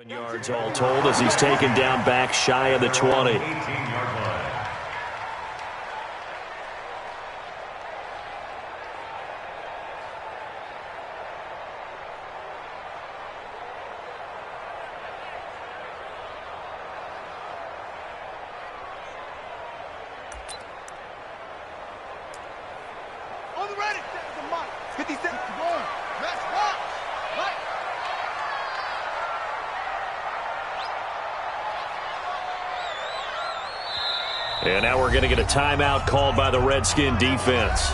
Yards all told as he's taken down back shy of the 20. On the ready, 50 seconds to go. Let's rock. Right. And now we're going to get a timeout called by the Redskin defense.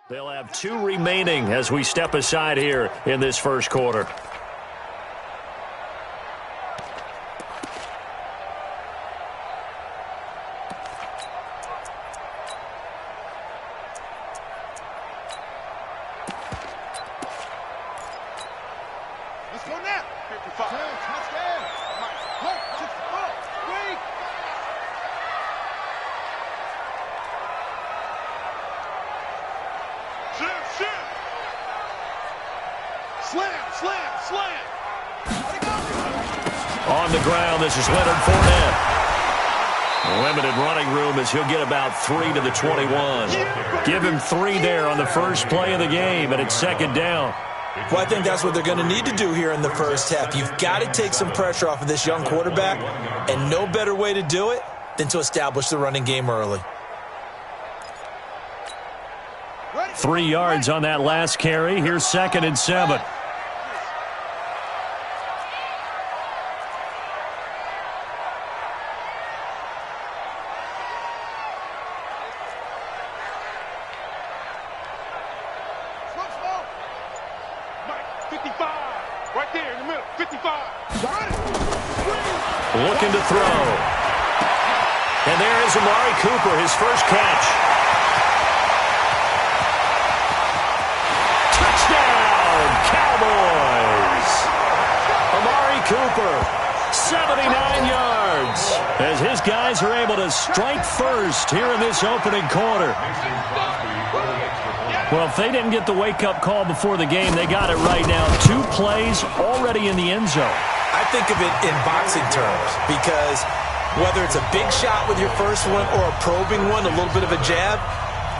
They'll have 2 remaining as we step aside here in this first quarter. Let's go now. 55. Touchdown. Nice. 3. Slam. On the ground, this is Leonard Fournette. Limited running room as he'll get about 3 to the 21. Give him 3 there on the first play of the game, and it's second down. Well, I think that's what they're going to need to do here in the first half. You've got to take some pressure off of this young quarterback, and no better way to do it than to establish the running game early. 3 yards on that last carry. Here's 2nd and 7. Looking to throw. And there is Amari Cooper, his first catch. Touchdown, Cowboys! Amari Cooper, 79 yards, as his guys are able to strike first here in this opening quarter. Well, if they didn't get the wake-up call before the game, they got it right now. 2 plays already in the end zone. I think of it in boxing terms because whether it's a big shot with your first one or a probing one, a little bit of a jab,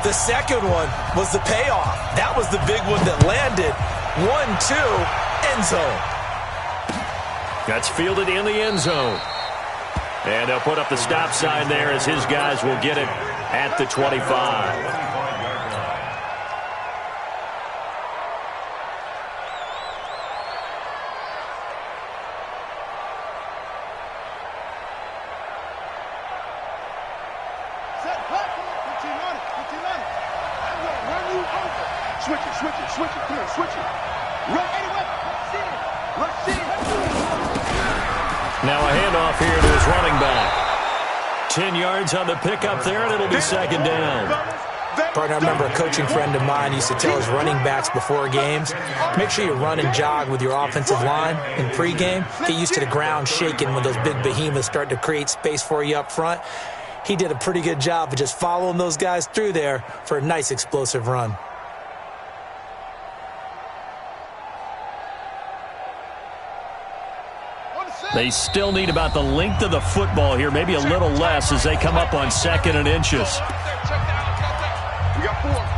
the second one was the payoff. That was the big one that landed. 1-2, end zone. That's fielded in the end zone. And they'll put up the stop sign there as his guys will get it at the 25. Switch it. Run anyway. Rush in. Now a handoff here to his running back. 10 yards on the pickup there, and it'll be second down. Partner, I remember a coaching friend of mine used to tell his running backs before games, make sure you run and jog with your offensive line in pregame. Get used to the ground shaking when those big behemoths start to create space for you up front. He did a pretty good job of just following those guys through there for a nice explosive run. They still need about the length of the football here, maybe a little less as they come up on 2nd and inches. We got 4.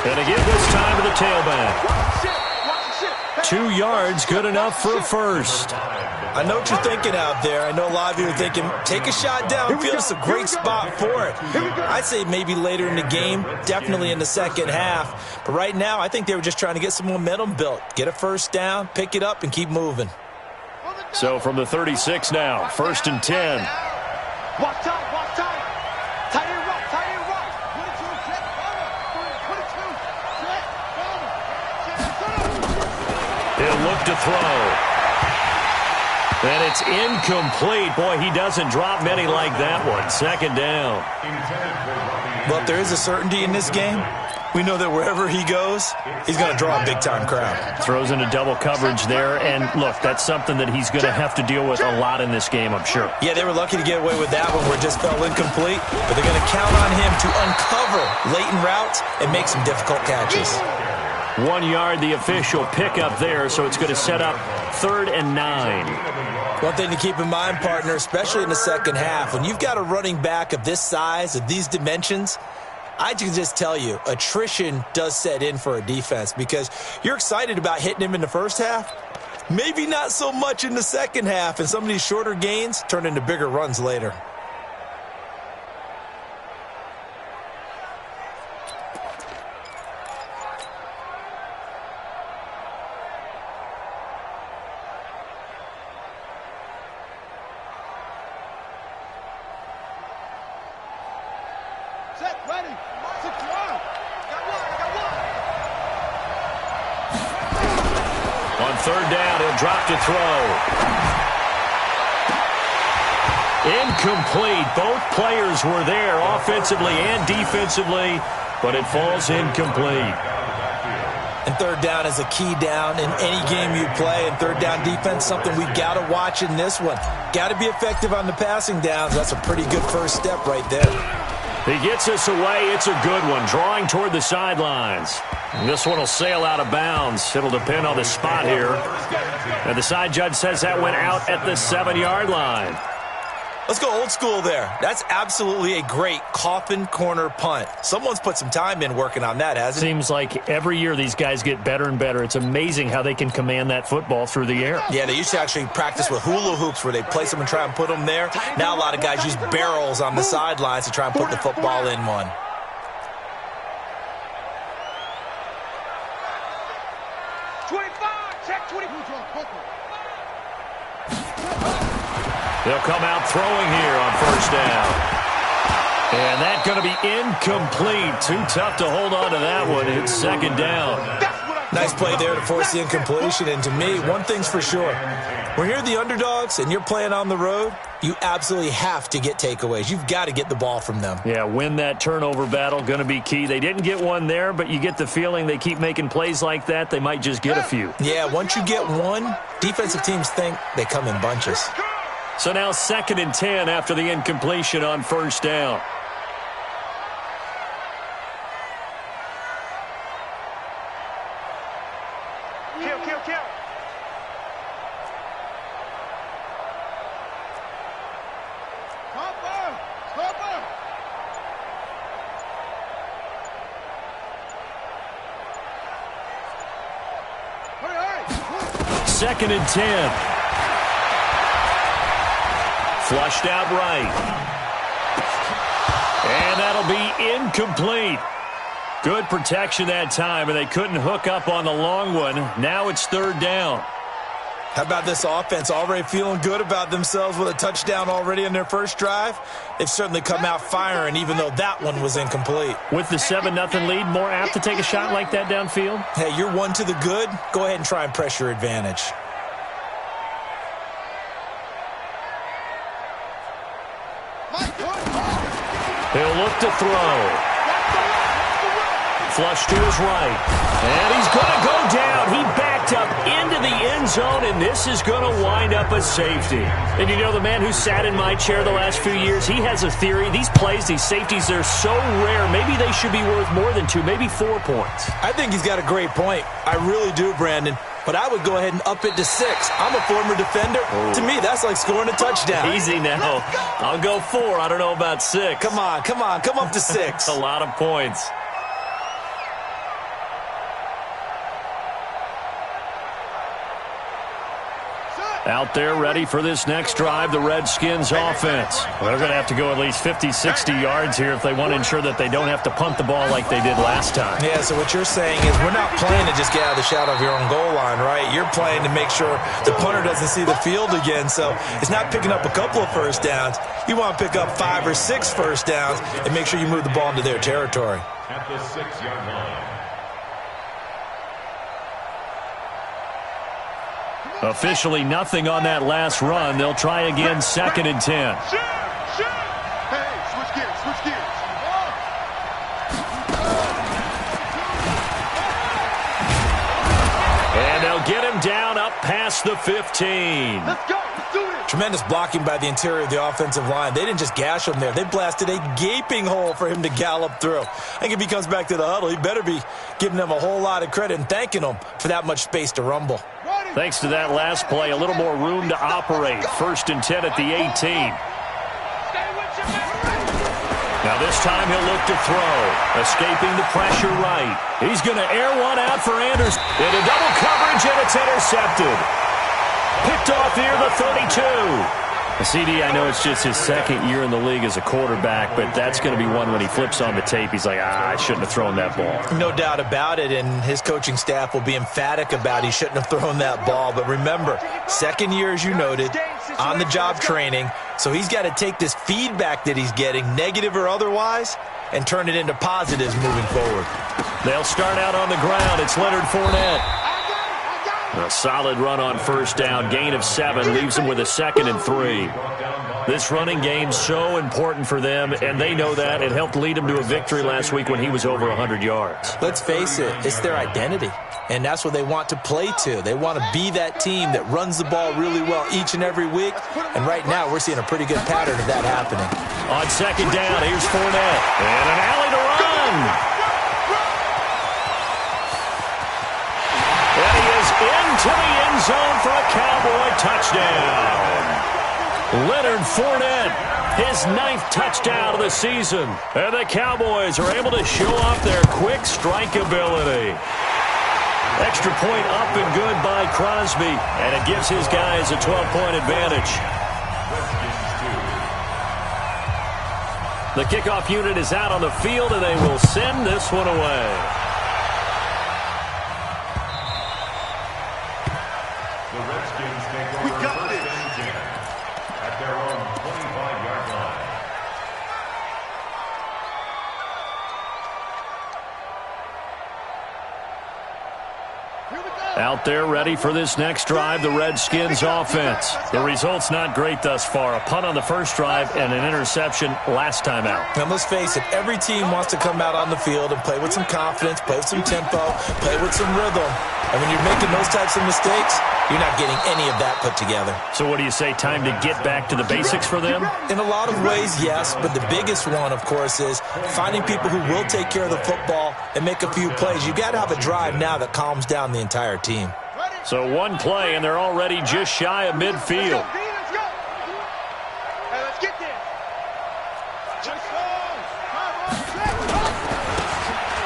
And to give this time to the tailback. 2 yards, good enough for a first. I know what you're thinking out there. I know a lot of you are thinking, take a shot downfield. It's a great spot for it. I'd say maybe later in the game, definitely in the second half. But right now, I think they were just trying to get some momentum built. Get a first down, pick it up, and keep moving. So from the 36 now, 1st and 10. Walk tight, walk tight. Tight end right, tight end right. 22, check, forward. 22, check, forward. He'll look to throw. And it's incomplete. Boy, he doesn't drop many like that one. 2nd down. Well, if there is a certainty in this game, we know that wherever he goes, he's going to draw a big-time crowd. Throws into double coverage there. And, look, that's something that he's going to have to deal with a lot in this game, I'm sure. Yeah, they were lucky to get away with that one where it just fell incomplete. But they're going to count on him to uncover latent routes and make some difficult catches. 1 yard, the official pickup there, so it's going to set up 3rd and 9. One thing to keep in mind, partner, especially in the second half, when you've got a running back of this size, of these dimensions, I can just tell you, attrition does set in for a defense because you're excited about hitting him in the first half, maybe not so much in the second half, and some of these shorter gains turn into bigger runs later. Set, ready. 6 yard. Got one. On 3rd down, he'll drop to throw. Incomplete. Both players were there offensively and defensively, but it falls incomplete. And 3rd down is a key down in any game you play, and 3rd down defense, something we've got to watch in this one. Got to be effective on the passing downs. That's a pretty good first step right there. He gets us away. It's a good one. Drawing toward the sidelines. And this one will sail out of bounds. It'll depend on the spot here. And the side judge says that went out at the 7-yard line. Let's go old school there. That's absolutely a great coffin corner punt. Someone's put some time in working on that, hasn't it? Seems like every year these guys get better and better. It's amazing how they can command that football through the air. Yeah, they used to actually practice with hula hoops where they place them and try and put them there. Now a lot of guys use barrels on the sidelines to try and put the football in one. They'll come out throwing here on 1st down. And that's going to be incomplete. Too tough to hold on to that one. It's 2nd down. Nice play there to force the incompletion. And to me, one thing's for sure. When you're the underdogs and you're playing on the road, you absolutely have to get takeaways. You've got to get the ball from them. Yeah, win that turnover battle, going to be key. They didn't get one there, but you get the feeling they keep making plays like that, they might just get a few. Yeah, once you get one, defensive teams think they come in bunches. So now 2nd and 10 after the incompletion on 1st down. Kill. Cover. Hurry. 2nd and 10. Flushed out right. And that'll be incomplete. Good protection that time, and they couldn't hook up on the long one. Now it's 3rd down. How about this offense already feeling good about themselves with a touchdown already in their first drive? They've certainly come out firing, even though that one was incomplete. With the 7-0 lead, more apt to take a shot like that downfield? Hey, you're one to the good. Go ahead and try and press your advantage. He'll look to throw. Flush to his right. And he's going to go down. He backed up into the end zone, and this is going to wind up a safety. And you know, the man who sat in my chair the last few years, he has a theory. These plays, these safeties, they're so rare. Maybe they should be worth more than 2, maybe 4 points. I think he's got a great point. I really do, Brandon. But I would go ahead and up it to 6. I'm a former defender. Oh. To me, that's like scoring a touchdown. Easy now. I'll go 4. I don't know about 6. Come on. Come up to 6. That's a lot of points. Out there ready for this next drive, the Redskins offense. Well, they're going to have to go at least 50, 60 yards here if they want to ensure that they don't have to punt the ball like they did last time. Yeah, so what you're saying is we're not playing to just get out of the shadow of your own goal line, right? You're playing to make sure the punter doesn't see the field again. So it's not picking up a couple of first downs. You want to pick up 5 or 6 first downs and make sure you move the ball into their territory. At the 6-yard line. Officially nothing on that last run. They'll try again, 2nd and 10. Hey, switch gears, switch gears. And they'll get him down up past the 15. Let's go, let's do it. Tremendous blocking by the interior of the offensive line. They didn't just gash him there. They blasted a gaping hole for him to gallop through. I think if he comes back to the huddle, he better be giving them a whole lot of credit and thanking them for that much space to rumble. Thanks to that last play, a little more room to operate. 1st and 10 at the 18. Now this time he'll look to throw. Escaping the pressure right. He's going to air one out for Anderson. Into double coverage, and it's intercepted. Picked off here, the 32. CD, I know it's just his 2nd year in the league as a quarterback, but that's going to be one when he flips on the tape. He's like, I shouldn't have thrown that ball. No doubt about it, and his coaching staff will be emphatic about he shouldn't have thrown that ball. But remember, 2nd year, as you noted, on-the-job training, so he's got to take this feedback that he's getting, negative or otherwise, and turn it into positives moving forward. They'll start out on the ground. It's Leonard Fournette. A solid run on 1st down. Gain of 7 leaves them with a 2nd and 3. This running game's so important for them, and they know that. It helped lead them to a victory last week when he was over 100 yards. Let's face it, it's their identity, and that's what they want to play to. They want to be that team that runs the ball really well each and every week, and right now we're seeing a pretty good pattern of that happening. On 2nd down, here's Fournette, and an alley to run. And he is into the end zone for a Cowboy touchdown. Leonard Fournette, his 9th touchdown of the season. And the Cowboys are able to show off their quick strike ability. Extra point up and good by Crosby, and it gives his guys a 12-point advantage. The kickoff unit is out on the field, and they will send this one away. Out there ready for this next drive, the Redskins offense. The result's not great thus far. A punt on the first drive and an interception last time out. And let's face it, every team wants to come out on the field and play with some confidence, play with some tempo, play with some rhythm. And when you're making those types of mistakes, you're not getting any of that put together. So what do you say, time to get back to the basics for them? In a lot of ways, yes, but the biggest one, of course, is finding people who will take care of the football and make a few plays. You got to have a drive now that calms down the entire team. So one play, and they're already just shy of midfield. Let's go. Hey, let's get there.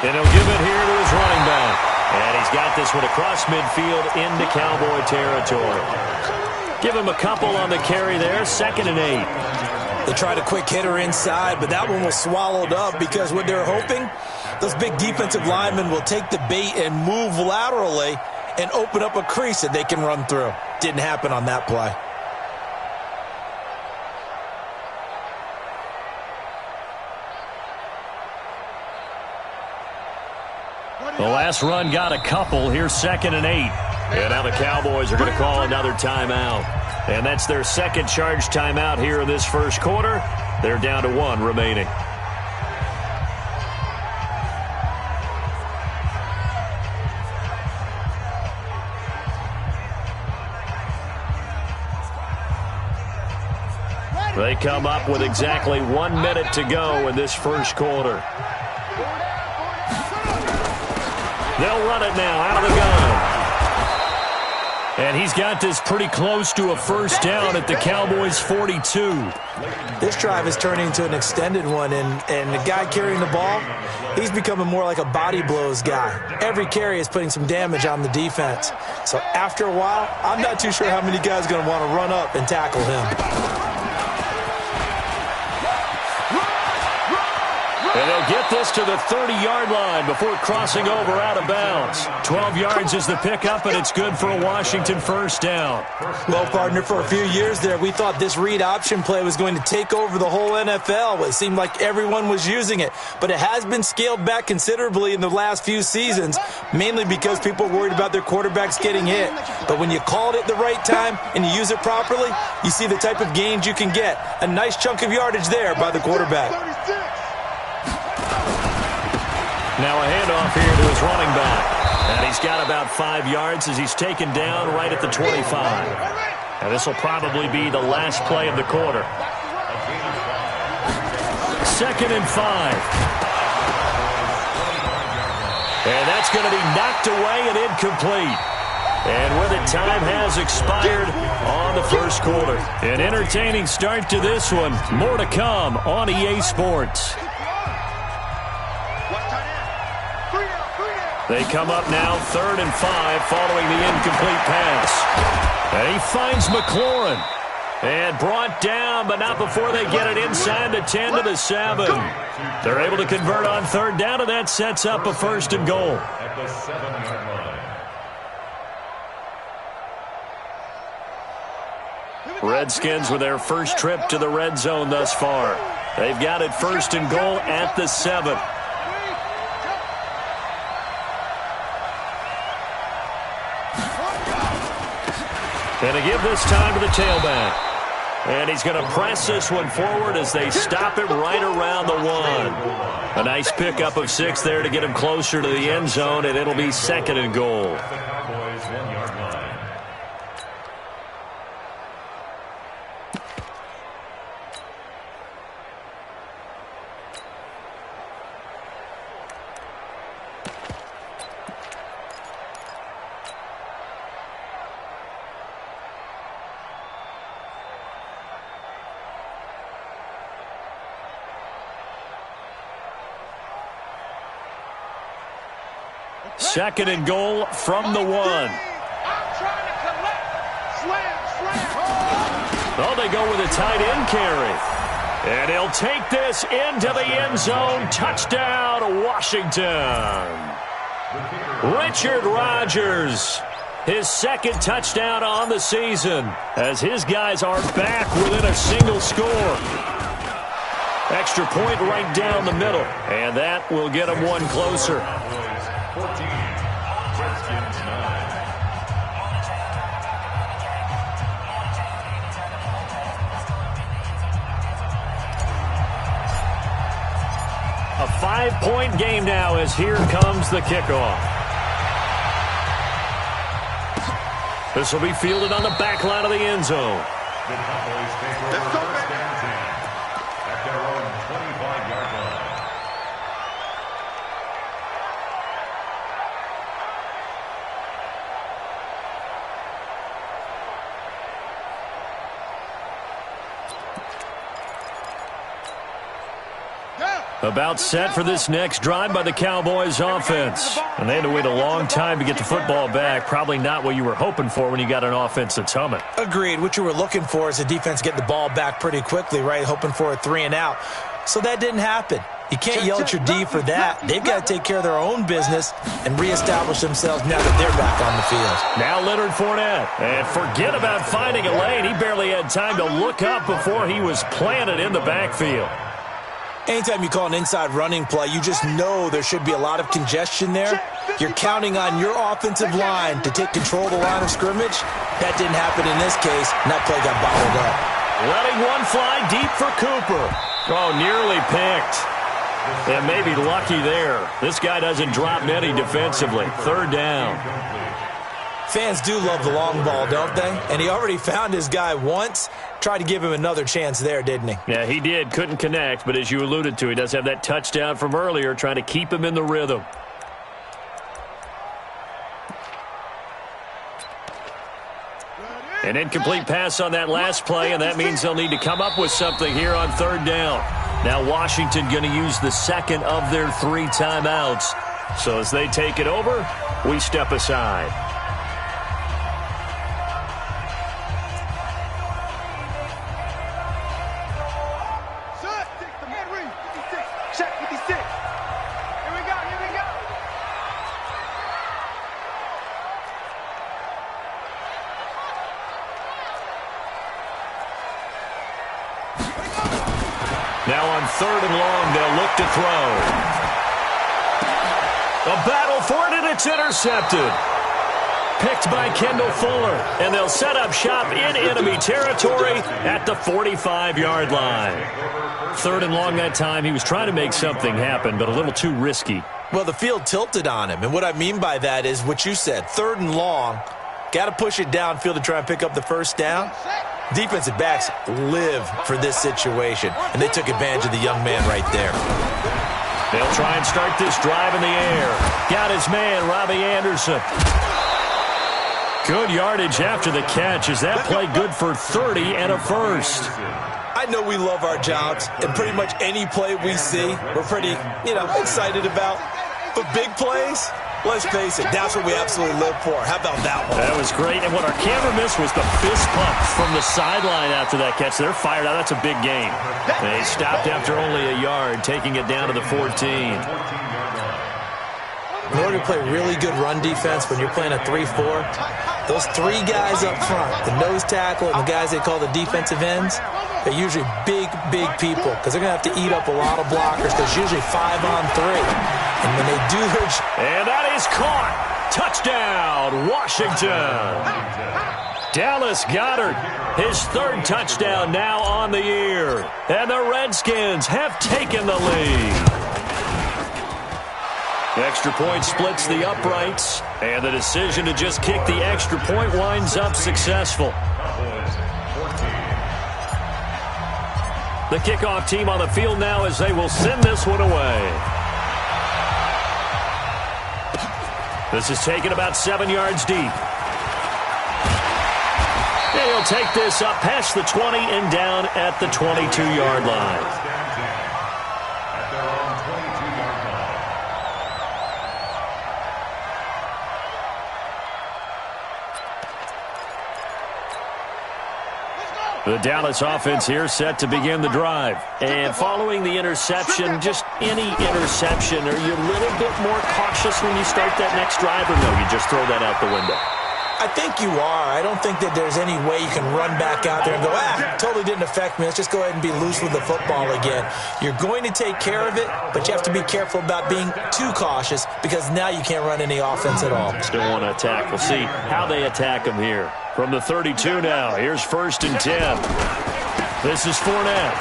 And he'll give it here to his running back. And he's got this one across midfield into Cowboy territory. Give him a couple on the carry there, 2nd and 8. They tried a quick hitter inside, but that one was swallowed up because what they're hoping, those big defensive linemen will take the bait and move laterally and open up a crease that they can run through. Didn't happen on that play. The last run got a couple. Here's 2nd and 8. And now the Cowboys are going to call another timeout. And that's their 2nd charge timeout here in this first quarter. They're down to 1 remaining. They come up with exactly 1 minute to go in this first quarter. They'll run it now out of the gun. And he's got this pretty close to a first down at the Cowboys' 42. This drive is turning into an extended one, and the guy carrying the ball, he's becoming more like a body blows guy. Every carry is putting some damage on the defense. So after a while, I'm not too sure how many guys are going to want to run up and tackle him. And they'll get this to the 30-yard line before crossing over out of bounds. 12 yards is the pickup, and it's good for a Washington first down. Well, partner, for a few years there, we thought this read option play was going to take over the whole NFL. It seemed like everyone was using it. But it has been scaled back considerably in the last few seasons, mainly because people are worried about their quarterbacks getting hit. But when you call it at the right time and you use it properly, you see the type of gains you can get. A nice chunk of yardage there by the quarterback. Now a handoff here to his running back. And he's got about 5 yards as he's taken down right at the 25. And this will probably be the last play of the quarter. 2nd and 5. And that's going to be knocked away and incomplete. And with it, time has expired on the first quarter. An entertaining start to this one. More to come on EA Sports. They come up now 3rd and 5 following the incomplete pass. And he finds McLaurin. And brought down, but not before they get it inside the 10 to the 7. They're able to convert on 3rd down, and that sets up a 1st and goal. At the 7-yard line. Redskins with their first trip to the red zone thus far. They've got it 1st and goal at the 7. And to give this time to the tailback. And he's going to press this one forward as they stop it right around the 1. A nice pickup of 6 there to get him closer to the end zone, and it'll be 2nd and goal. The Cowboys' 1-yard line. Second and goal from the 1. Oh, they go with a tight end carry. And he'll take this into the end zone. Touchdown, Washington. Richard Rodgers, his 2nd touchdown on the season, as his guys are back within a single score. Extra point right down the middle, and that will get them one closer. 14, Redskins 9. A 5-point game now as here comes the kickoff. This will be fielded on the back line of the end zone. The Cowboys take over first and 10 at their own 25-yard line. About set for this next drive by the Cowboys offense. And they had to wait a long time to get the football back. Probably not what you were hoping for when you got an offense that's humming. Agreed. What you were looking for is the defense getting the ball back pretty quickly, right? Hoping for a 3 and out. So that didn't happen. You can't yell at your D for that. They've got to take care of their own business and reestablish themselves now that they're back on the field. Now Leonard Fournette. And forget about finding a lane. He barely had time to look up before he was planted in the backfield. Anytime you call an inside running play, you just know there should be a lot of congestion there. You're counting on your offensive line to take control of the line of scrimmage. That didn't happen in this case, and that play got bottled up. Letting one fly deep for Cooper. Oh, nearly picked. And maybe lucky there. This guy doesn't drop many defensively. 3rd down. Fans do love the long ball, don't they? And he already found his guy once. Tried to give him another chance there, didn't he? Yeah, he did. Couldn't connect, but as you alluded to, he does have that touchdown from earlier, trying to keep him in the rhythm. An incomplete pass on that last play, and that means they'll need to come up with something here on third down. Now Washington going to use the second of their 3 timeouts. So as they take it over, we step aside. Check 56. Here we go, here we go. Now on third and long, they'll look to throw. A battle for it, and it's intercepted. Picked by Kendall Fuller, and they'll set up shop in enemy territory at the 45-yard line. Third and long that time. He was trying to make something happen, but a little too risky. Well, the field tilted on him, and what I mean by that is what you said. Third and long, got to push it downfield to try and pick up the first down. Defensive backs live for this situation, and they took advantage of the young man right there. They'll try and start this drive in the air. Got his man, Robbie Anderson. Good yardage after the catch. Is that play good for 30 and a first? I know we love our jobs, and pretty much any play we see, we're pretty, excited about. But big plays, let's face it, that's what we absolutely live for. How about that one? That was great, and what our camera missed was the fist pump from the sideline after that catch. They're fired out. That's a big game. They stopped after only a yard, taking it down to the 14. In order to play really good run defense when you're playing a 3-4, those 3 guys up front, the nose tackle and the guys they call the defensive ends, they're usually big, big people because they're going to have to eat up a lot of blockers because usually 5 on 3. And when they do their... And that is caught. Touchdown, Washington. Dallas Goedert, his 3rd touchdown now on the year. And the Redskins have taken the lead. The extra point splits the uprights, and the decision to just kick the extra point winds up successful. The kickoff team on the field now as they will send this one away. This is taken about 7 yards deep. And he'll take this up past the 20 and down at the 22-yard line. The Dallas offense here set to begin the drive. And following the interception, just any interception, are you a little bit more cautious when you start that next drive, or no, you just throw that out the window? I think you are. I don't think that there's any way you can run back out there and go, totally didn't affect me. Let's just go ahead and be loose with the football again. You're going to take care of it, but you have to be careful about being too cautious because now you can't run any offense at all. Still want to attack. We'll see how they attack him here. From the 32 now, here's 1st and 10. This is Fournette.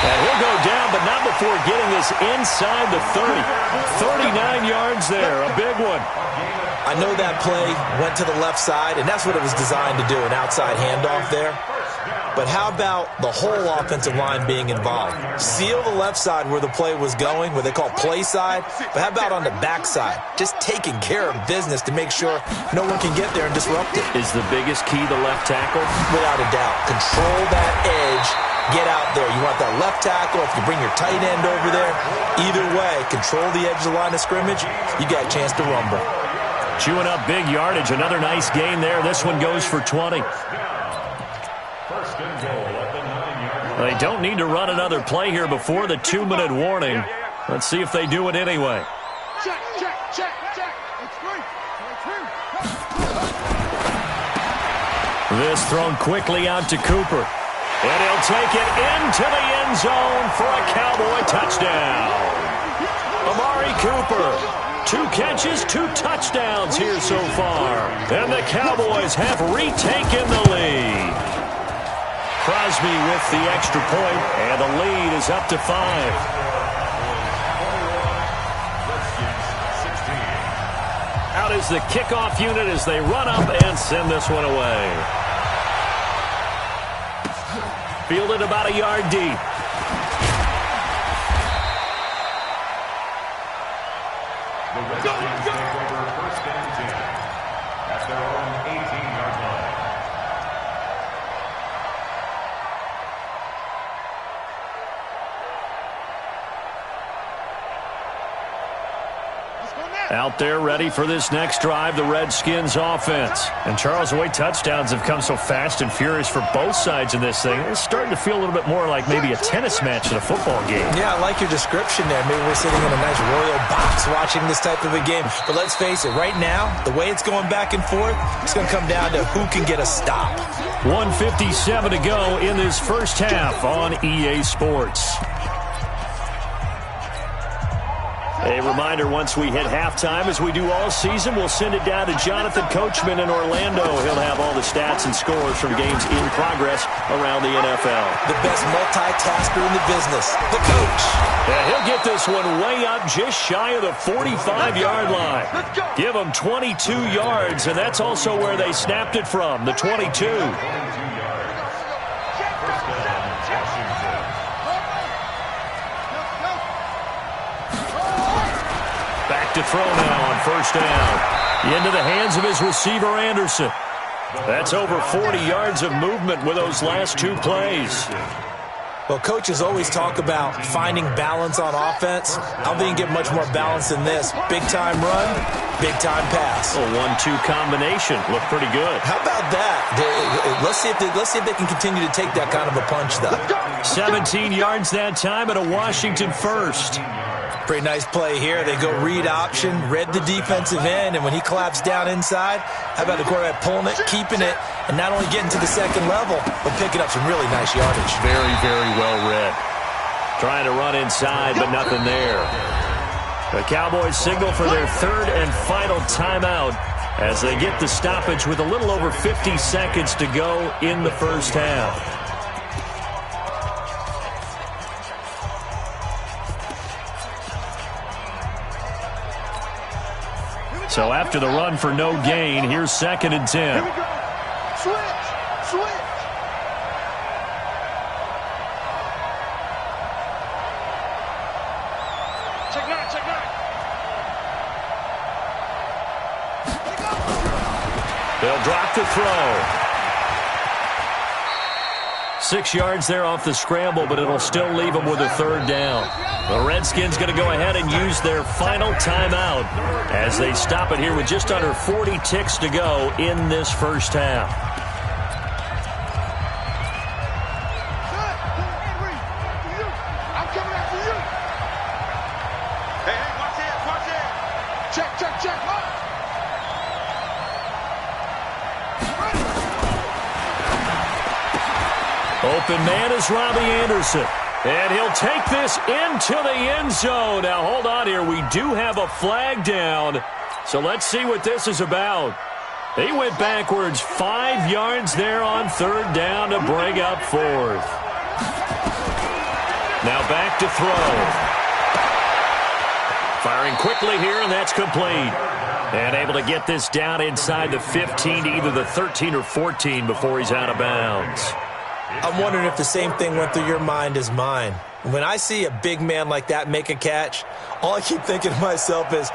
And he'll go down, but not before getting this inside the 30. 39 yards there, a big one. I know that play went to the left side, and that's what it was designed to do, an outside handoff there. But how about the whole offensive line being involved? Seal the left side where the play was going, what they call play side. But how about on the back side? Just taking care of business to make sure no one can get there and disrupt it. Is the biggest key the left tackle? Without a doubt. Control that edge. Get out there. You want that left tackle. If you bring your tight end over there, either way, control the edge of the line of scrimmage, you got a chance to rumble. Chewing up big yardage. Another nice gain there. This one goes for 20. They don't need to run another play here before the 2-minute warning. Let's see if they do it anyway. Check. It's free. This thrown quickly out to Cooper. And he'll take it into the end zone for a Cowboy touchdown. Amari Cooper, 2 catches, 2 touchdowns here so far. And the Cowboys have retaken the lead. Crosby with the extra point, and the lead is up to 5. Out is the kickoff unit as they run up and send this one away. Fielded about a yard deep. The Redskins take over 1st and 10. Out there ready for this next drive, the Redskins offense. And Charles, the way touchdowns have come so fast and furious for both sides in this thing, it's starting to feel a little bit more like maybe a tennis match in a football game. Yeah, I like your description there. Maybe we're sitting in a nice royal box watching this type of a game. But let's face it, right now, the way it's going back and forth, it's going to come down to who can get a stop. 1:57 to go in this first half on EA Sports. A reminder, once we hit halftime, as we do all season, we'll send it down to Jonathan Coachman in Orlando. He'll have all the stats and scores from games in progress around the NFL. The best multitasker in the business, the coach. And he'll get this one way up just shy of the 45-yard line. Give him 22 yards, and that's also where they snapped it from, the 22. To throw now on first down. Into the hands of his receiver, Anderson. That's over 40 yards of movement with those last two plays. Well, coaches always talk about finding balance on offense. I don't think you get much more balance than this. Big-time run, big-time pass. A 1-2 combination. Looked pretty good. How about that? Let's see if they can continue to take that kind of a punch, though. 17 yards that time at a Washington first. Pretty nice play here. They go read option, read the defensive end, and when he collapsed down inside, how about the quarterback pulling it, keeping it, and not only getting to the second level, but picking up some really nice yardage. Very, very well read. Trying to run inside, but nothing there. The Cowboys signal for their third and final timeout as they get the stoppage with a little over 50 seconds to go in the first half. So after the run for no gain, here's 2nd and 10. Here we go. Switch. Check nine. They'll drop the throw. 6 yards there off the scramble, but it'll still leave them with a third down. The Redskins going to go ahead and use their final timeout as they stop it here with just under 40 ticks to go in this first half. I'm coming after you. Hey, watch it. Check. Open man is Robbie Anderson. And he'll take this into the end zone. Now, hold on here. We do have a flag down. So let's see what this is about. He went backwards 5 yards there on third down to bring up fourth. Now back to throw. Firing quickly here, and that's complete. And able to get this down inside the 15 to either the 13 or 14 before he's out of bounds. I'm wondering if the same thing went through your mind as mine. When I see a big man like that make a catch, all I keep thinking to myself is,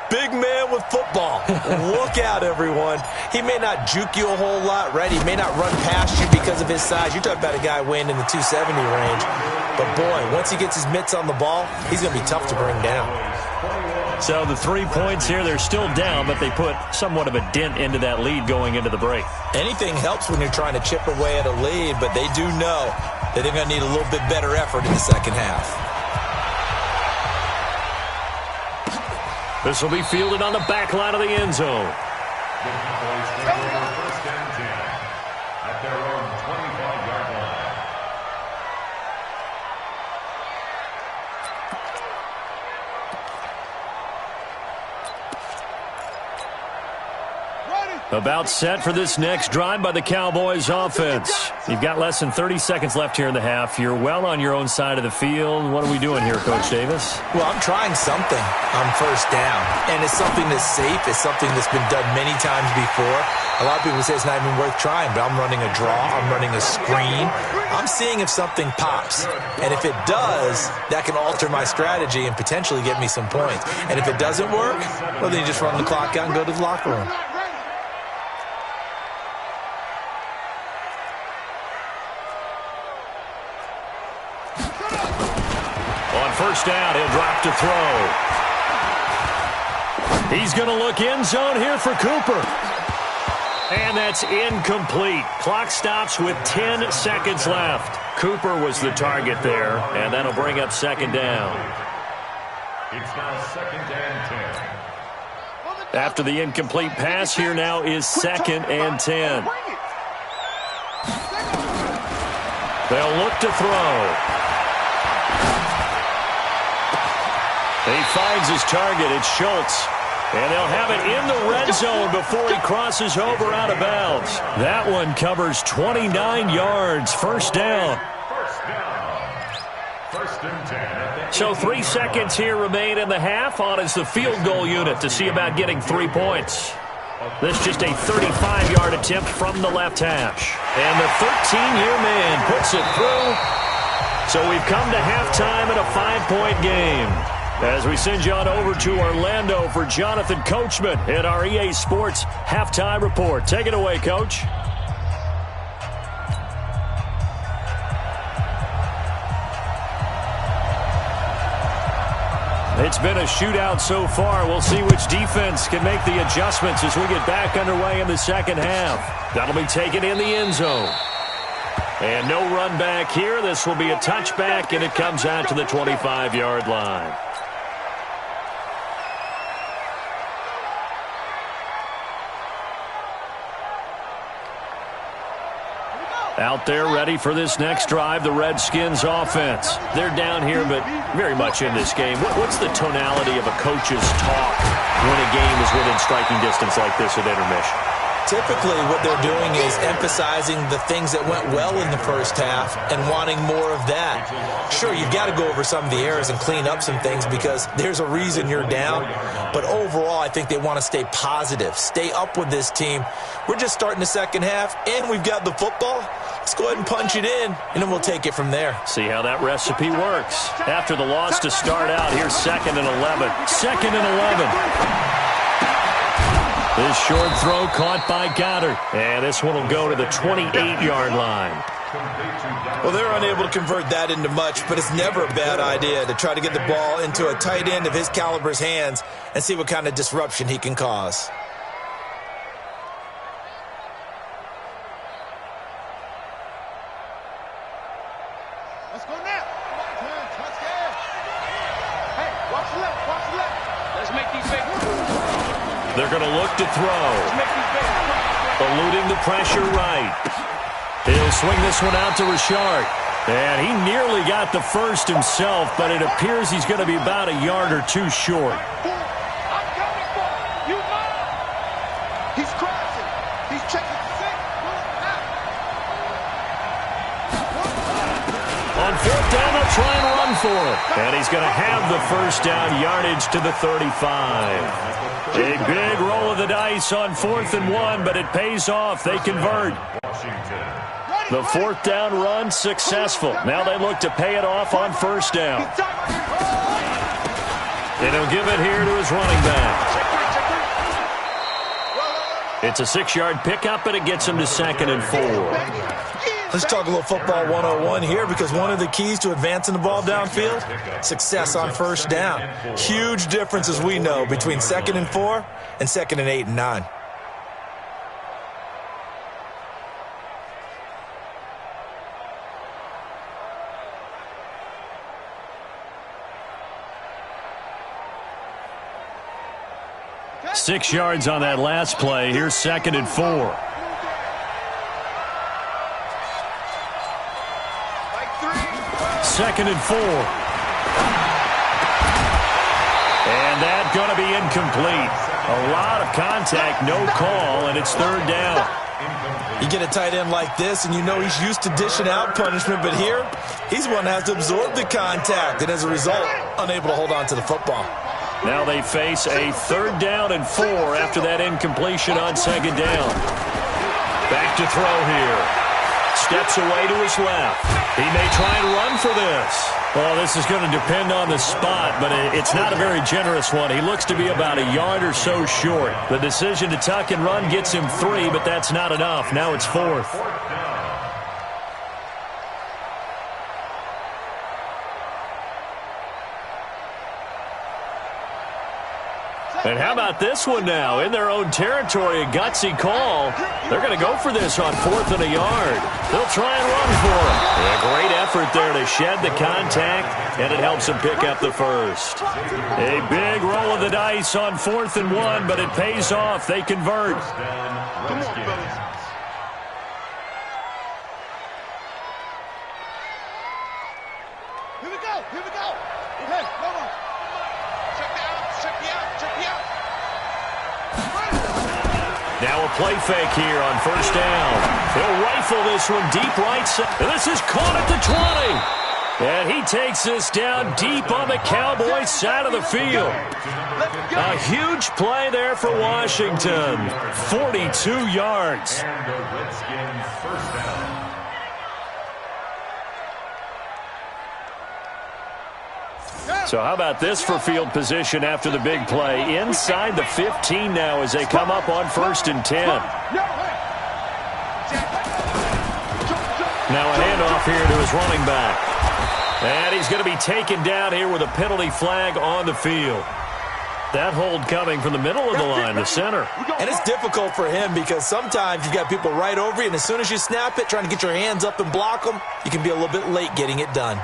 big man with football. Look out, everyone. He may not juke you a whole lot, right? He may not run past you because of his size. You're talking about a guy weighing in the 270 range. But, boy, once he gets his mitts on the ball, he's going to be tough to bring down. So the 3 points here, they're still down, but they put somewhat of a dent into that lead going into the break. Anything helps when you're trying to chip away at a lead, but they do know that they're going to need a little bit better effort in the second half. This will be fielded on the back line of the end zone. The Cowboys take over 1st and 10 at their own 25-yard line. About set for this next drive by the Cowboys offense. You've got less than 30 seconds left here in the half. You're well on your own side of the field. What are we doing here, Coach Davis? Well, I'm trying something on first down, and it's something that's safe. It's something that's been done many times before. A lot of people say it's not even worth trying, but I'm running a draw. I'm running a screen. I'm seeing if something pops, and if it does, that can alter my strategy and potentially get me some points. And if it doesn't work, well, then you just run the clock out and go to the locker room. On first down, he'll drop to throw. He's going to look end zone here for Cooper. And that's incomplete. Clock stops with 10 seconds left. Cooper was the target there, and that'll bring up second down. It's now second and 10. After the incomplete pass, here now is second and 10. They'll look to throw. He finds his target. It's Schultz. And they'll have it in the red zone before he crosses over out of bounds. That one covers 29 yards. First down. First and 10. So 3 seconds here remain in the half. On is the field goal unit to see about getting 3 points. This just a 35-yard attempt from the left hash. And the 13-year man puts it through. So we've come to halftime in a 5-point game. As we send you on over to Orlando for Jonathan Coachman in our EA Sports Halftime Report. Take it away, Coach. It's been a shootout so far. We'll see which defense can make the adjustments as we get back underway in the second half. That'll be taken in the end zone. And no run back here. This will be a touchback, and it comes out to the 25-yard line. Out there ready for this next drive, the Redskins offense. They're down here, but very much in this game. What's the tonality of a coach's talk when a game is within striking distance like this at intermission? Typically, what they're doing is emphasizing the things that went well in the first half and wanting more of that. Sure, you've got to go over some of the errors and clean up some things because there's a reason you're down. But overall, I think they want to stay positive, stay up with this team. We're just starting the second half, and we've got the football. Let's go ahead and punch it in, and then we'll take it from there. See how that recipe works. After the loss to start out, here's second and 11. Second and 11. This short throw caught by Goddard. And this one will go to the 28-yard line. Well, they're unable to convert that into much, but it's never a bad idea to try to get the ball into a tight end of his caliber's hands and see what kind of disruption he can cause. Let's go now. Touchdown. Hey, watch left, watch left. Let's make these big. They're going to look to throw. Eluding the pressure right. He'll swing this one out to Richard. And he nearly got the first himself, but it appears he's going to be about a yard or two short. I'm coming for you. You mine. He's crashing. He's checking the six. On fourth down, they'll try and run for it. And he's going to have the first down yardage to the 35. A big roll of the dice on 4th and 1, but it pays off. They convert. The fourth down run successful. Now they look to pay it off on first down. And he'll give it here to his running back. It's a 6-yard pickup, and it gets him to 2nd and 4. Let's talk a little football 101 here because one of the keys to advancing the ball downfield, success on first down. Huge difference, as we know, between 2nd and 4 and 2nd and 8 and 9. Six yards on that last play. Here's 2nd and 4. Second and 4. And that's going to be incomplete. A lot of contact, no call, and it's 3rd down. You get a tight end like this, and you know he's used to dishing out punishment, but here, he's one that has to absorb the contact, and as a result, unable to hold on to the football. Now they face a 3rd down and 4 after that incompletion on 2nd down. Back to throw here. Steps away to his left. He may try and run for this. Well, this is going to depend on the spot, but it's not a very generous one. He looks to be about a yard or so short. The decision to tuck and run gets him 3, but that's not enough. Now it's 4th. And how about this one now? In their own territory, a gutsy call. They're going to go for this on 4th and a yard. They'll try and run for it. A great effort there to shed the contact, and it helps them pick up the first. A big roll of the dice on 4th and 1, but it pays off. They convert. Come on, fellas. Here we go. Here we go. Okay, hold on. Check me out. Check me out. Check me out. Now a play fake here on 1st down. He'll rifle this one deep right side. This is caught at the 20. And he takes this down deep on the Cowboys side of the field. A huge play there for Washington. 42 yards. And the Redskins first down. So how about this for field position after the big play? Inside the 15 now as they come up on 1st and 10. Now a handoff here to his running back. And he's going to be taken down here with a penalty flag on the field. That hold coming from the middle of the line, the center. And it's difficult for him because sometimes you've got people right over you, and as soon as you snap it, trying to get your hands up and block them, you can be a little bit late getting it done.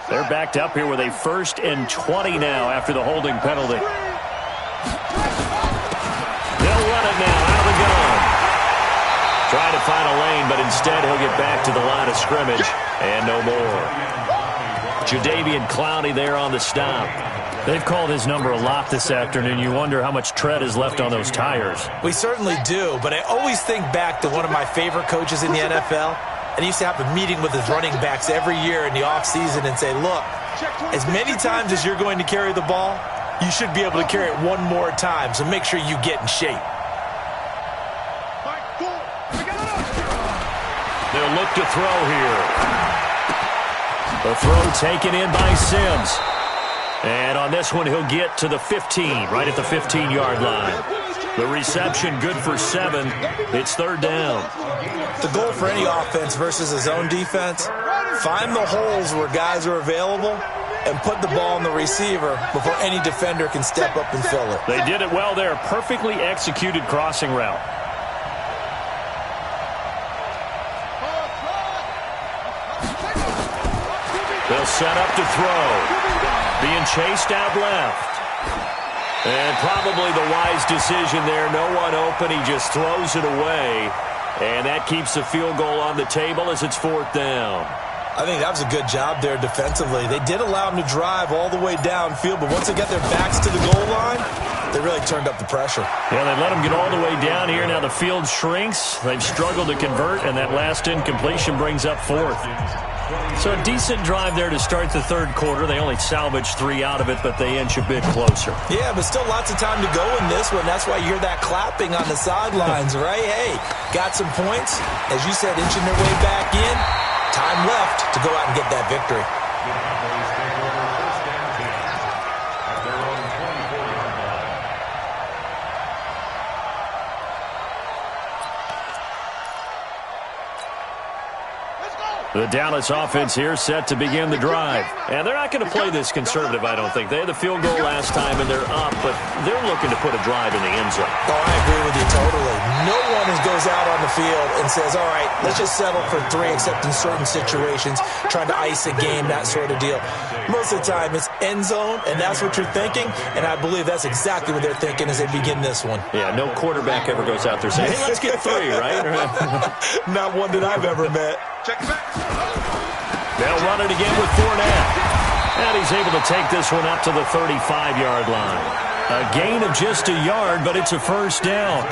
They're backed up here with a 1st and 20 now after the holding penalty. They'll run it now out of the gun. Trying to find a lane, but instead he'll get back to the line of scrimmage. And no more. Jadeveon Clowney there on the stop. They've called his number a lot this afternoon. You wonder how much tread is left on those tires. We certainly do, but I always think back to one of my favorite coaches in the NFL. And he used to have a meeting with his running backs every year in the offseason and say, look, as many times as you're going to carry the ball, you should be able to carry it one more time, so make sure you get in shape. They'll look to throw here. The throw taken in by Sims. And on this one, he'll get to the 15, right at the 15-yard line. The reception good for 7. It's 3rd down. The goal for any offense versus his own defense, find the holes where guys are available and put the ball in the receiver before any defender can step up and fill it. They did it well there. Perfectly executed crossing route. They'll set up to throw. Being chased out left. And probably the wise decision there. No one open. He just throws it away. And that keeps the field goal on the table as it's 4th down. I think that was a good job there defensively. They did allow him to drive all the way downfield, but once they got their backs to the goal line, they really turned up the pressure. Yeah, they let him get all the way down here. Now the field shrinks. They've struggled to convert, and that last incompletion brings up 4th. So a decent drive there to start the 3rd quarter. They only salvaged 3 out of it, but they inch a bit closer. Yeah, but still lots of time to go in this one. That's why you hear that clapping on the sidelines, right? Hey, got some points. As you said, inching their way back in. Time left to go out and get that victory. The Dallas offense here set to begin the drive. And they're not going to play this conservative, I don't think. They had the field goal last time, and they're up, but they're looking to put a drive in the end zone. Oh, I agree with you totally. No one goes out on the field and says, all right, let's just settle for 3, except in certain situations, trying to ice a game, that sort of deal. Most of the time, it's end zone, and that's what you're thinking, and I believe that's exactly what they're thinking as they begin this one. Yeah, no quarterback ever goes out there saying, hey, let's get 3, right? Not one that I've ever met. Check it back. They'll run it again with Fournette. And he's able to take this one up to the 35-yard line. A gain of just a yard, but it's a 1st down.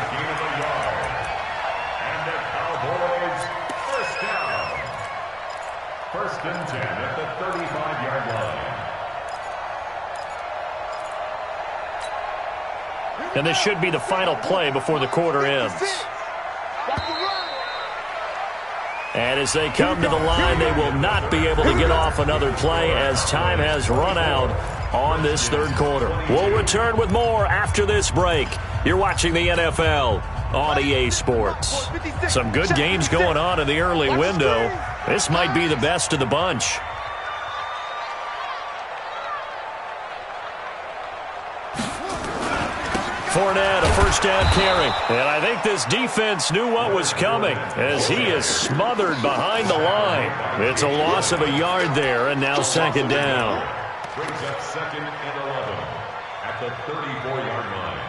And the Cowboys first down. 1st and 10 at the 35-yard line. And this should be the final play before the quarter ends. And as they come to the line, they will not be able to get off another play as time has run out on this 3rd quarter. We'll return with more after this break. You're watching the NFL on EA Sports. Some good games going on in the early window. This might be the best of the bunch. Fournette, a first down carry. And I think this defense knew what was coming as he is smothered behind the line. It's a loss of a yard there, and now second down. Brings up second and 11 at the 34-yard line.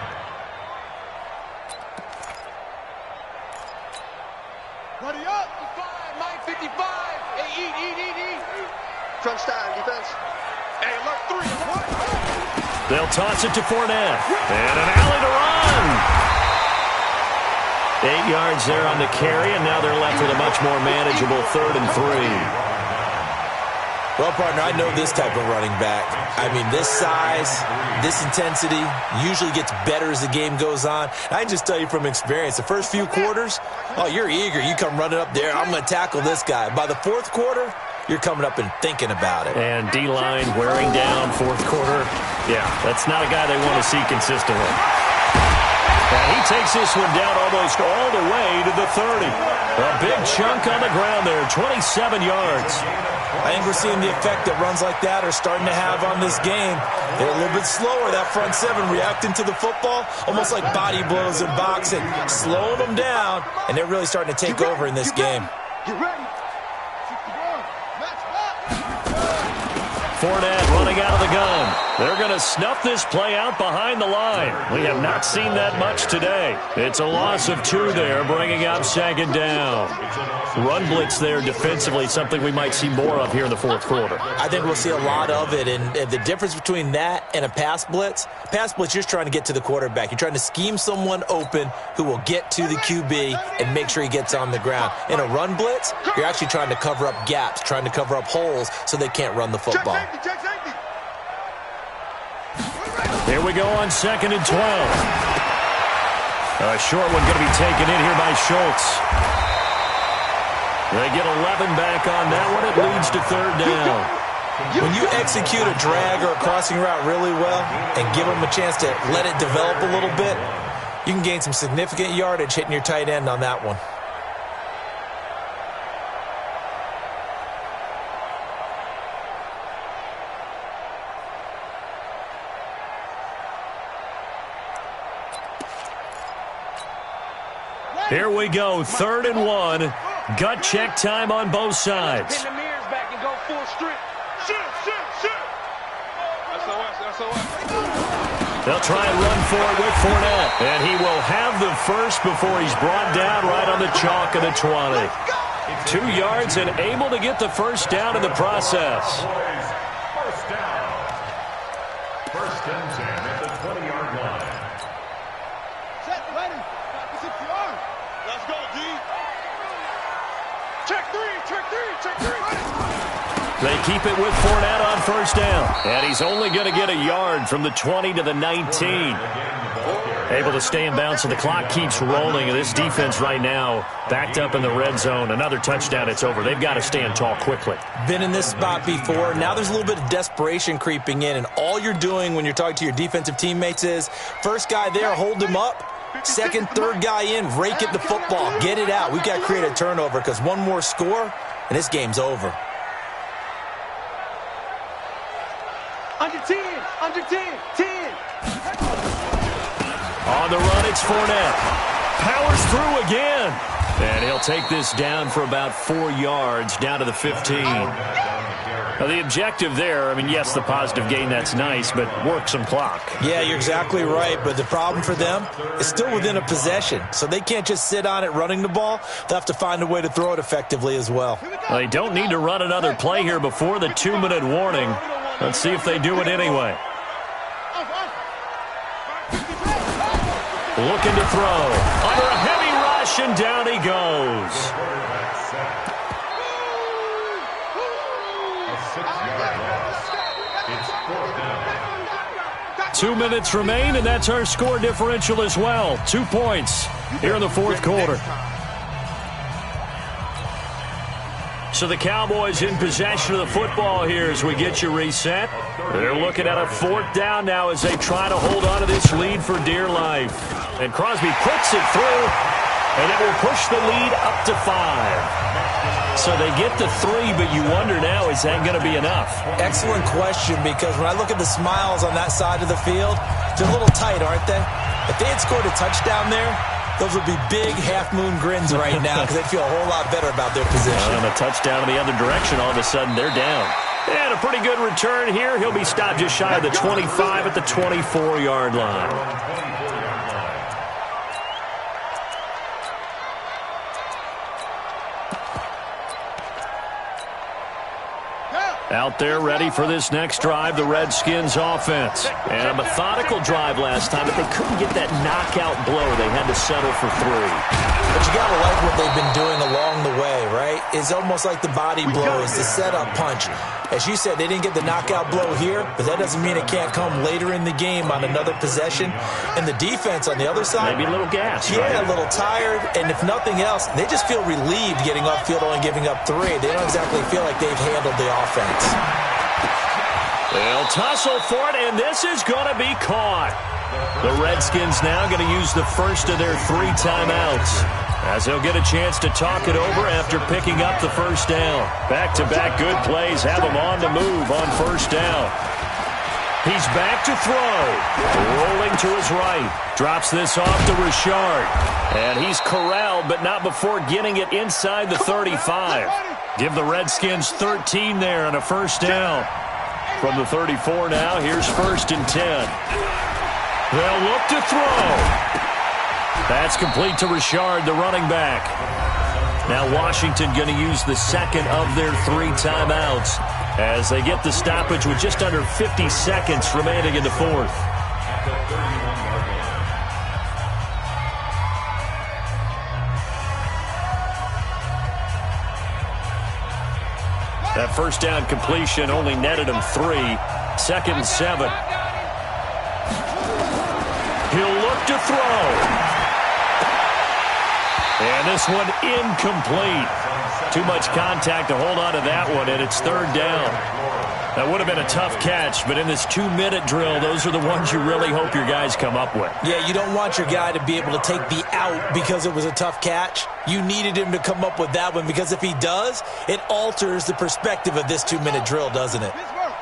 Ready up. 55, Mike 55. Hey, eat. Crunch time, defense. Hey, alert 3. They'll toss it to Fournette. And an alley to run. 8 yards there on the carry, and now they're left with a much more manageable 3rd and 3. Well, partner, I know this type of running back. I mean, this size, this intensity usually gets better as the game goes on. I can just tell you from experience, the first few quarters, oh, you're eager. You come running up there, I'm going to tackle this guy. By the 4th quarter, you're coming up and thinking about it. And D-line wearing down 4th quarter. Yeah, that's not a guy they want to see consistently. And he takes this one down almost all the way to the 30. A big chunk on the ground there, 27 yards. I think we're seeing the effect that runs like that are starting to have on this game. They're a little bit slower, that front 7, reacting to the football, almost like body blows in boxing, slowing them down, and they're really starting to take over in this game. Get ready. Fournette running out of the gun. They're going to snuff this play out behind the line. We have not seen that much today. It's a loss of 2 there, bringing up second down. Run blitz there defensively, something we might see more of here in the 4th quarter. I think we'll see a lot of it, and the difference between that and a pass blitz, you're just trying to get to the quarterback. You're trying to scheme someone open who will get to the QB and make sure he gets on the ground. In a run blitz, you're actually trying to cover up gaps, trying to cover up holes so they can't run the football. Here we go on 2nd and 12. A short one going to be taken in here by Schultz. They get 11 back on that one. It leads to 3rd down. When you execute a drag or a crossing route really well and give them a chance to let it develop a little bit, you can gain some significant yardage hitting your tight end on that one. Here we go, 3rd and 1. Gut check time on both sides. Pin the mirrors back and go full strip. Shoot. SOS. They'll try and run for it with Fournette. And he will have the first before he's brought down right on the chalk of the 20. 2 yards and able to get the first down in the process. First down. 1st and 10 at the 20-yard line. Set, ready. 6 yards. Let's go, D. Check 3. They keep it with Fournette on 1st down. And he's only going to get a yard from the 20 to the 19. Able to stay in bounds, so the clock keeps rolling. And this defense right now backed up in the red zone. Another touchdown, it's over. They've got to stand tall quickly. Been in this spot before. Now there's a little bit of desperation creeping in. And all you're doing when you're talking to your defensive teammates is, first guy there, hold him up. 2nd, 3rd guy in, rake at the football. Get it out. We've got to create a turnover because one more score, and this game's over. Under 10. 10. On the run, it's Fournette. Powers through again. And he'll take this down for about 4 yards, down to the 15. Now, the objective there, I mean, yes, the positive gain, that's nice, but work some clock. Yeah, you're exactly right, but the problem for them is still within a possession, so they can't just sit on it running the ball. They'll have to find a way to throw it effectively as well. They don't need to run another play here before the 2-minute warning. Let's see if they do it anyway. Looking to throw. Under a heavy rush, and down he goes. A 6-yard loss. It's 4th down. 2 minutes remain, and that's our score differential as well. 2 points here in the 4th quarter. So the Cowboys in possession of the football here as we get you reset. They're looking at a 4th down now as they try to hold on to this lead for dear life. And Crosby puts it through, and it will push the lead up to 5. So they get the 3, but you wonder now, is that going to be enough? Excellent question, because when I look at the smiles on that side of the field, they're a little tight, aren't they? If they had scored a touchdown there, those would be big half-moon grins right now because they'd feel a whole lot better about their position. And a touchdown in the other direction, all of a sudden they're down. And a pretty good return here. He'll be stopped just shy of the 25 at the 24-yard line. Out there ready for this next drive, the Redskins offense. And a methodical drive last time, but they couldn't get that knockout blow. They had to settle for 3. But you got to like what they've been doing along the way, right? It's almost like the body blows, the setup punch. As you said, they didn't get the knockout blow here, but that doesn't mean it can't come later in the game on another possession. And the defense on the other side, maybe a little gas, yeah, right? A little tired. And if nothing else, they just feel relieved getting off field, only giving up 3. They don't exactly feel like they've handled the offense. They'll tussle for it, and this is going to be caught. The Redskins now going to use the first of their 3 timeouts, as they'll get a chance to talk it over after picking up the first down. Back-to-back good plays have him on the move on first down. He's back to throw. Rolling to his right. Drops this off to Richard. And he's corralled, but not before getting it inside the 35. Give the Redskins 13 there on a first down. From the 34 now, here's 1st and 10. They'll look to throw. That's complete to Richard, the running back. Now Washington going to use the second of their 3 timeouts as they get the stoppage with just under 50 seconds remaining in the 4th. That first down completion only netted him 3. 2nd and 7. He'll look to throw. And this one incomplete. Too much contact to hold on to that one, and it's 3rd down. That would have been a tough catch, but in this 2-minute drill, those are the ones you really hope your guys come up with. Yeah, you don't want your guy to be able to take the out because it was a tough catch. You needed him to come up with that one because if he does, it alters the perspective of this 2-minute drill, doesn't it?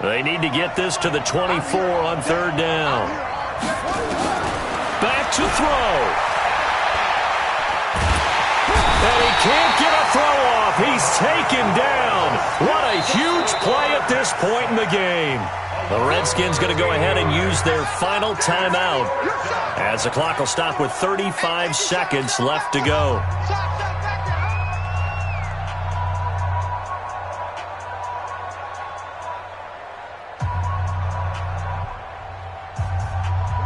They need to get this to the 24 on 3rd down. Back to throw. And he can't get a throw off. He's taken down. What a huge play at this point in the game. The Redskins going to go ahead and use their final timeout as the clock will stop with 35 seconds left to go.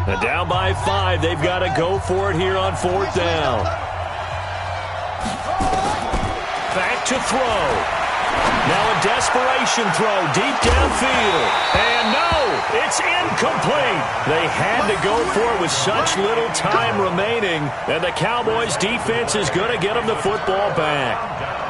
Now down by 5. They've got to go for it here on 4th down. Back to throw. Now a desperation throw deep downfield. And no, it's incomplete. They had to go for it with such little time remaining. And the Cowboys defense is going to get them the football back.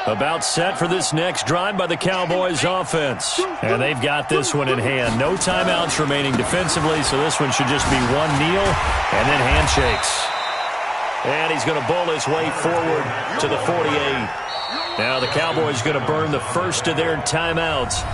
About set for this next drive by the Cowboys offense. And they've got this one in hand. No timeouts remaining defensively, so this one should just be one kneel and then handshakes. And he's going to bowl his way forward to the 48. Now the Cowboys going to burn the first of their timeouts.